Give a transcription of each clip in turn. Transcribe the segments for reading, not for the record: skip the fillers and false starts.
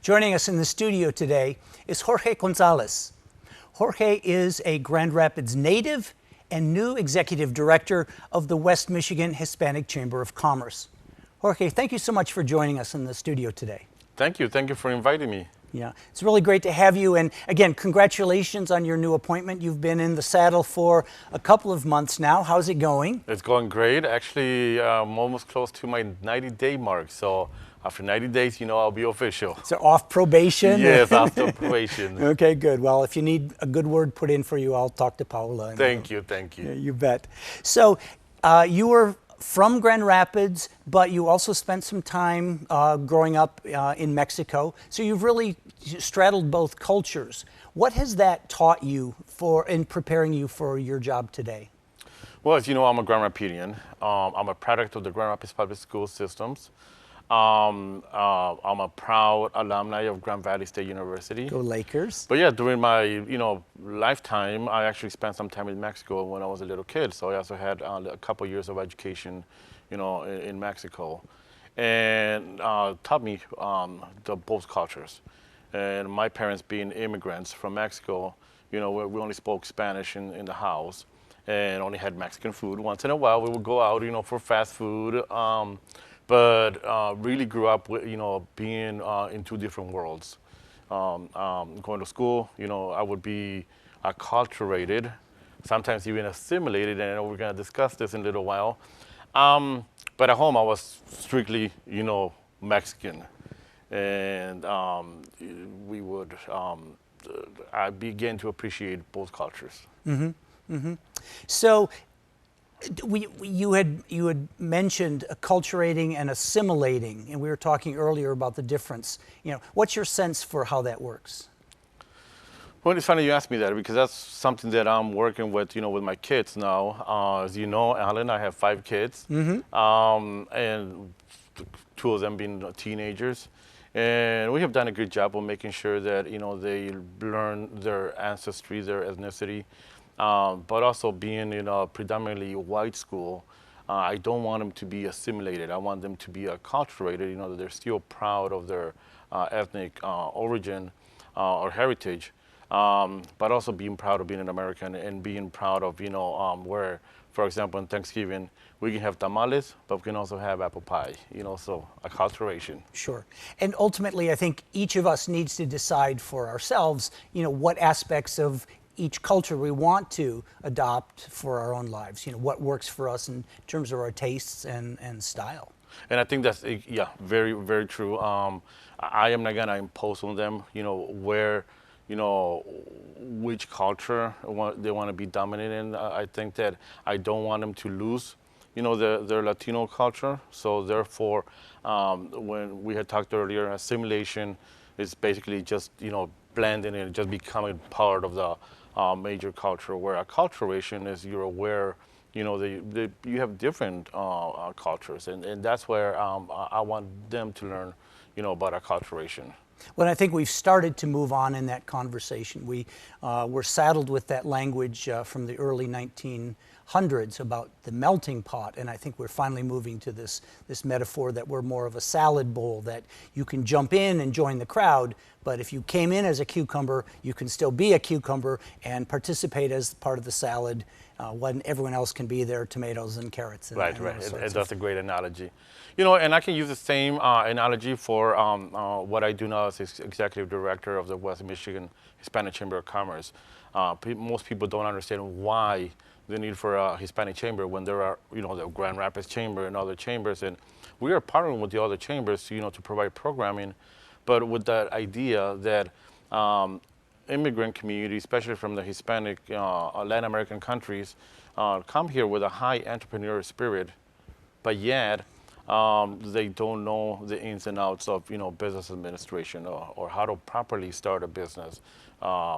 Joining us in the studio today is Jorge Gonzalez. Jorge is a Grand Rapids native and new executive director of the West Michigan Hispanic Chamber of Commerce. Jorge, thank you so much for joining us in the studio today. Thank you for inviting me. Yeah, it's really great to have you. And again, congratulations on your new appointment. You've been in the saddle for a couple of months now. How's it going? It's going great. Actually, I'm almost close to my 90-day mark. So after 90 days, I'll be official. So off probation? Yes, after probation. Okay, good. Well, if you need a good word put in for you, I'll talk to Paula. Thank you. Yeah, you bet. So you were from Grand Rapids, but you also spent some time growing up in Mexico. So you've really straddled both cultures. What has that taught you in preparing you for your job today? Well, as you know, I'm a Grand Rapidian. I'm a product of the Grand Rapids Public School systems. I'm a proud alumni of Grand Valley State University. Go Lakers. But yeah, during my lifetime, I actually spent some time in Mexico when I was a little kid. So I also had a couple years of education, in Mexico, and taught me both cultures. And my parents being immigrants from Mexico, we only spoke Spanish in the house and only had Mexican food. Once in a while, we would go out, for fast food. But really grew up with, being in two different worlds. Going to school, I would be acculturated, sometimes even assimilated, and we're going to discuss this in a little while. But at home, I was strictly, Mexican. And I began to appreciate both cultures. Mm-hmm. Mm-hmm. So you had mentioned acculturating and assimilating, and we were talking earlier about the difference. What's your sense for how that works? Well, it's funny you asked me that because that's something that I'm working with, with my kids now. As you know, Alan, I have 5 kids, and 2 of them being teenagers. And we have done a good job of making sure that, they learn their ancestry, their ethnicity. But also being in a predominantly white school, I don't want them to be assimilated. I want them to be acculturated, that they're still proud of their ethnic origin or heritage, but also being proud of being an American and being proud of, where, for example, on Thanksgiving, we can have tamales, but we can also have apple pie, so acculturation. Sure. And ultimately, I think each of us needs to decide for ourselves, what aspects of each culture we want to adopt for our own lives, what works for us in terms of our tastes and style. And I think that's, very, very true. I am not gonna impose on them, where, which culture they want to be dominant in. I think that I don't want them to lose, their Latino culture. So therefore, when we had talked earlier, assimilation is basically just, blending in, just becoming part of the major culture, where acculturation is you're aware, you have different cultures, and that's where I want them to learn, about acculturation. Well, I think we've started to move on in that conversation. We were saddled with that language from the early 1900s about the melting pot, and I think we're finally moving to this metaphor that we're more of a salad bowl, that you can jump in and join the crowd, but if you came in as a cucumber, you can still be a cucumber and participate as part of the salad when everyone else can be there, tomatoes and carrots. Right. That's a great analogy. And I can use the same analogy for what I do now as executive director of the West Michigan Hispanic Chamber of Commerce. Most people don't understand why the need for a Hispanic chamber when there are, the Grand Rapids Chamber and other chambers, and we are partnering with the other chambers, to provide programming, but with that idea that immigrant community, especially from the Hispanic Latin American countries, come here with a high entrepreneurial spirit, but yet they don't know the ins and outs of business administration or how to properly start a business,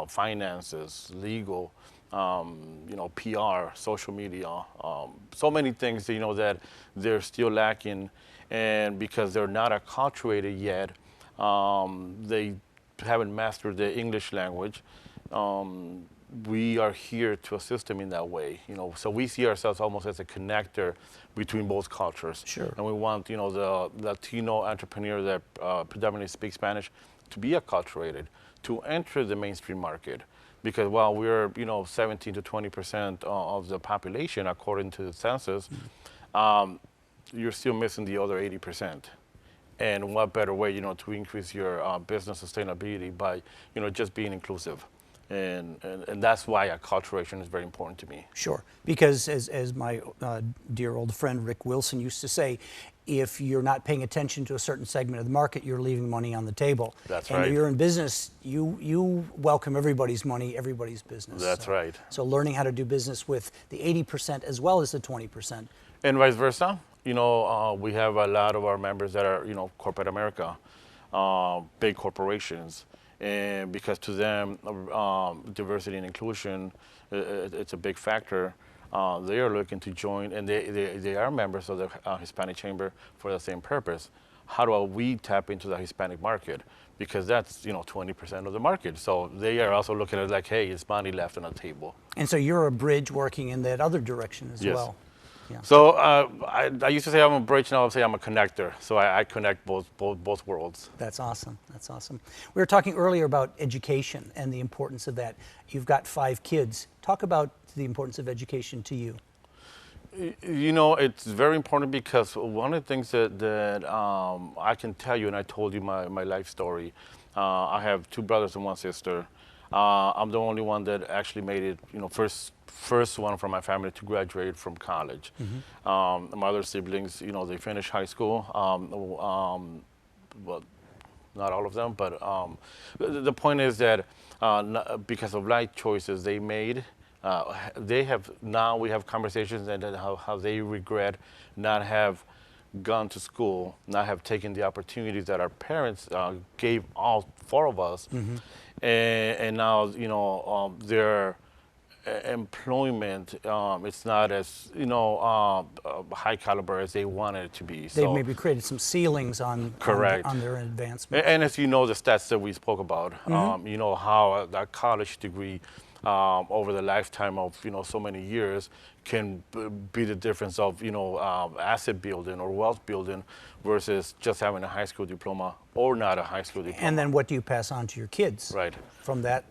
finances, legal, PR, social media, so many things that they're still lacking, and because they're not acculturated yet, they haven't mastered the English language. We are here to assist them in that way, So we see ourselves almost as a connector between both cultures. Sure. And we want, the Latino entrepreneur that predominantly speaks Spanish to be acculturated, to enter the mainstream market. Because while we're 17 to 20% of the population according to the census, you're still missing the other 80%. And what better way, to increase your business sustainability by, just being inclusive. And that's why acculturation is very important to me. Sure, because as my dear old friend Rick Wilson used to say, if you're not paying attention to a certain segment of the market, you're leaving money on the table. That's and right. if you're in business, you welcome everybody's money, everybody's business. That's right. So learning how to do business with the 80% as well as the 20%. And vice versa. We have a lot of our members that are, corporate America, big corporations. And because to them, diversity and inclusion, it's a big factor. They are looking to join, and they are members of the Hispanic Chamber for the same purpose. How do we tap into the Hispanic market? Because that's 20% of the market. So they are also looking at it like, hey, it's money left on the table. And so you're a bridge working in that other direction as Yes. well. Yeah. So I used to say I'm a bridge, now I say I'm a connector. So I connect both worlds. That's awesome. That's awesome. We were talking earlier about education and the importance of that. You've got 5 kids. Talk about the importance of education to you. It's very important because one of the things that I can tell you, and I told you my life story, I have 2 brothers and 1 sister. I'm the only one that actually made it, first one from my family to graduate from college. Mm-hmm. My other siblings, they finished high school. Well, not all of them, but the point is that because of life choices they made, we have conversations and how they regret not have gone to school, not have taken the opportunities that our parents gave all 4 of us. Mm-hmm. And now, their employment, it's not as, high caliber as they wanted it to be. They've maybe created some ceilings on their advancement. And as you know, the stats that we spoke about, mm-hmm. How that college degree over the lifetime of, so many years can be the difference of, asset building or wealth building versus just having a high school diploma or not a high school diploma. And then what do you pass on to your kids? Right. From that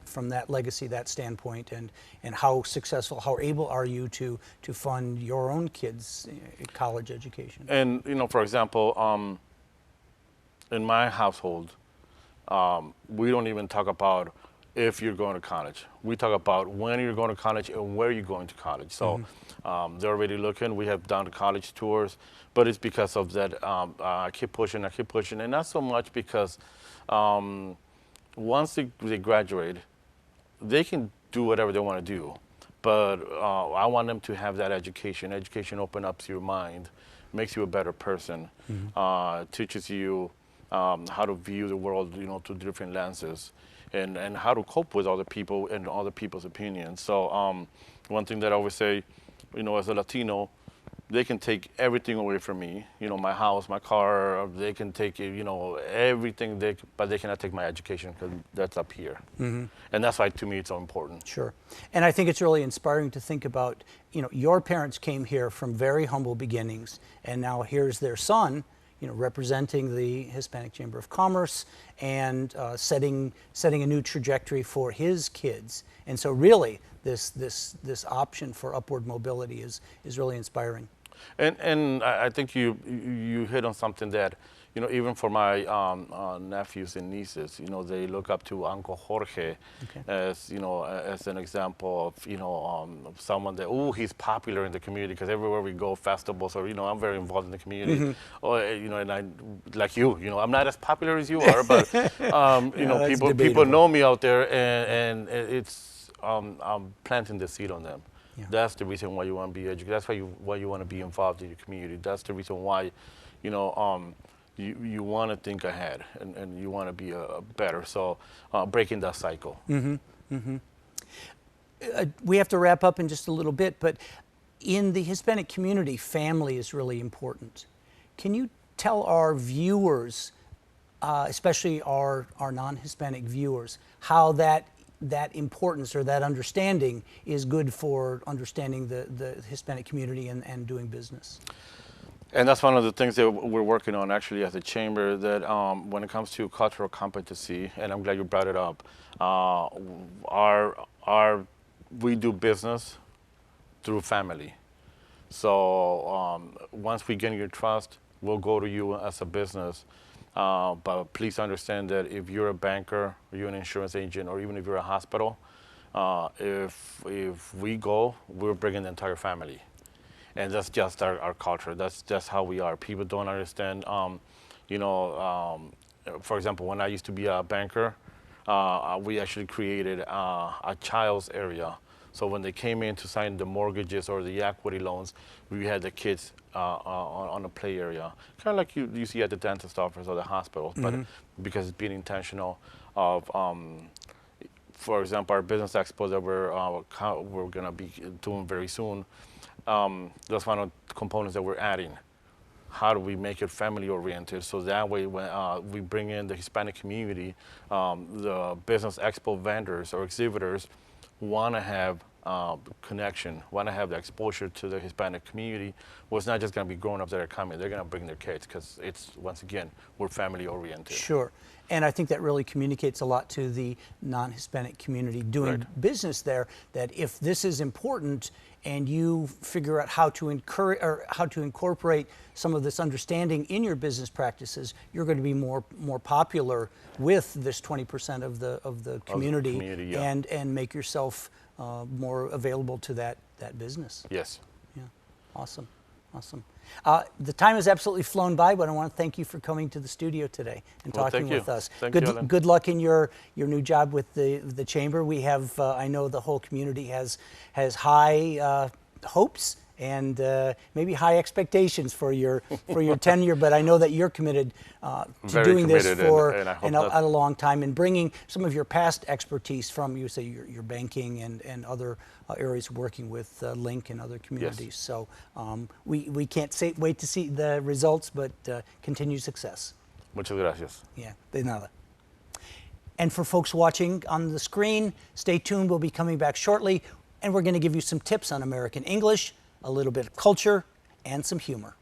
legacy, that standpoint, and how successful, how able are you to fund your own kids' college education? And, for example, in my household, we don't even talk about if you're going to college. We talk about when you're going to college and where you're going to college. So mm-hmm. They're already looking. We have done college tours, but it's because of that. I keep pushing, and not so much because once they graduate, they can do whatever they want to do. But I want them to have that education. Education opens up your mind, makes you a better person, mm-hmm. Teaches you how to view the world, through different lenses. And how to cope with other people and other people's opinions. So one thing that I always say, as a Latino, they can take everything away from me. My house, my car, they can take, everything, but they cannot take my education because that's up here. Mm-hmm. And that's why, to me, it's so important. Sure. And I think it's really inspiring to think about, your parents came here from very humble beginnings, and now here's their son, representing the Hispanic Chamber of Commerce and setting a new trajectory for his kids. And so really, this option for upward mobility is really inspiring. And I think you hit on something that, even for my nephews and nieces, they look up to Uncle Jorge as, as an example of, someone that, he's popular in the community because everywhere we go, festivals, or, I'm very involved in the community. Mm-hmm. Or, and I, like you, I'm not as popular as you are, but, people know me out there, and it's, I'm planting the seed on them. Yeah. That's the reason why you want to be educated. That's why you want to be involved in your community. That's the reason why, you want to think ahead and you want to be better. So breaking that cycle. Mm-hmm. Mm-hmm. We have to wrap up in just a little bit, but in the Hispanic community, family is really important. Can you tell our viewers, especially our non-Hispanic viewers, how that importance or that understanding is good for understanding the Hispanic community and doing business? And that's one of the things that we're working on actually as a chamber, that when it comes to cultural competency, and I'm glad you brought it up, we do business through family. So once we gain your trust, we'll go to you as a business. But please understand that if you're a banker, or you're an insurance agent, or even if you're a hospital, if we go, we're bringing the entire family. And that's just our culture. That's just how we are. People don't understand. For example, when I used to be a banker, we actually created a child's area. So when they came in to sign the mortgages or the equity loans, we had the kids on a play area, kind of like you see at the dentist office or the hospital, but because it's being intentional of, for example, our business expo that we're going to be doing very soon. That's one of the components that we're adding. How do we make it family oriented? So that way, when we bring in the Hispanic community, the business expo vendors or exhibitors want to have connection, want to have the exposure to the Hispanic community. Well, it's not just going to be grown-ups that are coming. They're going to bring their kids because it's, once again, we're family oriented. Sure. And I think that really communicates a lot to the non-Hispanic community doing business there, that if this is important and you figure out how to encourage or how to incorporate some of this understanding in your business practices, you're going to be more popular with this 20% of the community, and make yourself more available to that business. Yes. Yeah. Awesome. Awesome. The time has absolutely flown by, but I want to thank you for coming to the studio today and talking with us. Thank you, Alan. Good luck in your new job with the chamber. We have, I know the whole community has high hopes and maybe high expectations for your tenure, but I know that you're committed to doing this for a long time and bringing some of your past expertise from, you say, your banking and other areas working with Link and other communities. Yes. So we can't wait to see the results, but continued success. Muchas gracias. Yeah, de nada. And for folks watching on the screen, stay tuned. We'll be coming back shortly, and we're going to give you some tips on American English, a little bit of culture, and some humor.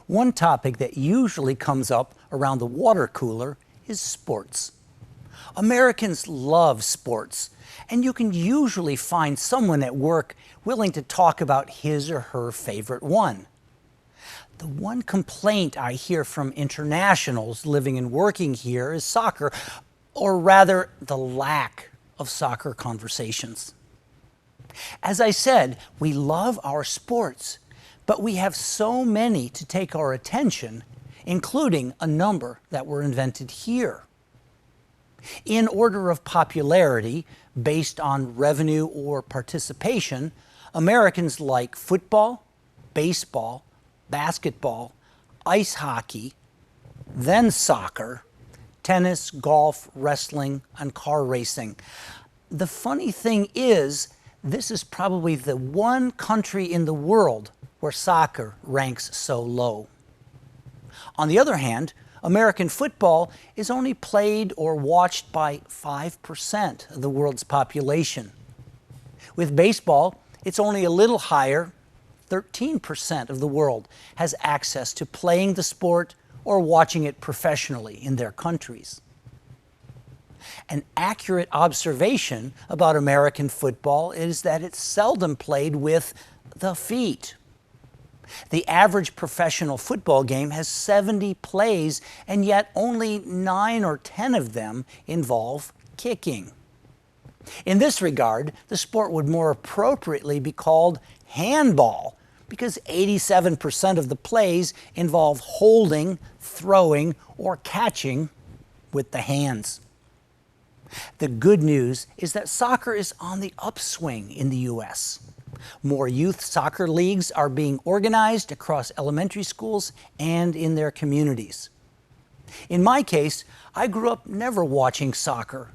One topic that usually comes up around the water cooler is sports. Americans love sports, and you can usually find someone at work willing to talk about his or her favorite one. The one complaint I hear from internationals living and working here is soccer, or rather the lack of soccer conversations. As I said, we love our sports, but we have so many to take our attention, including a number that were invented here. In order of popularity, based on revenue or participation, Americans like football, baseball, basketball, ice hockey, then soccer, tennis, golf, wrestling, and car racing. The funny thing is, this is probably the one country in the world where soccer ranks so low. On the other hand, American football is only played or watched by 5% of the world's population. With baseball, it's only a little higher. 13% of the world has access to playing the sport or watching it professionally in their countries. An accurate observation about American football is that it's seldom played with the feet. The average professional football game has 70 plays, and yet only 9 or 10 of them involve kicking. In this regard, the sport would more appropriately be called handball, because 87% of the plays involve holding, throwing, or catching with the hands. The good news is that soccer is on the upswing in the U.S. More youth soccer leagues are being organized across elementary schools and in their communities. In my case, I grew up never watching soccer,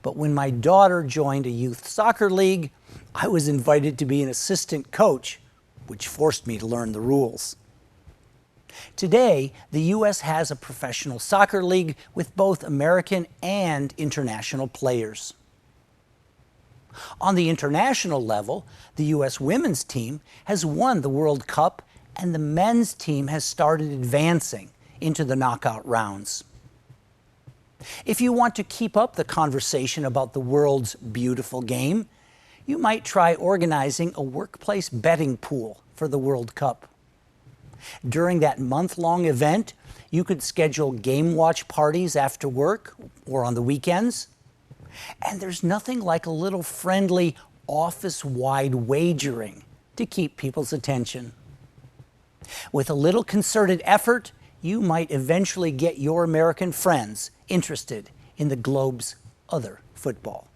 but when my daughter joined a youth soccer league, I was invited to be an assistant coach, which forced me to learn the rules. Today, the U.S. has a professional soccer league with both American and international players. On the international level, the U.S. women's team has won the World Cup, and the men's team has started advancing into the knockout rounds. If you want to keep up the conversation about the world's beautiful game, you might try organizing a workplace betting pool for the World Cup. During that month-long event, you could schedule game watch parties after work or on the weekends. And there's nothing like a little friendly office-wide wagering to keep people's attention. With a little concerted effort, you might eventually get your American friends interested in the globe's other football.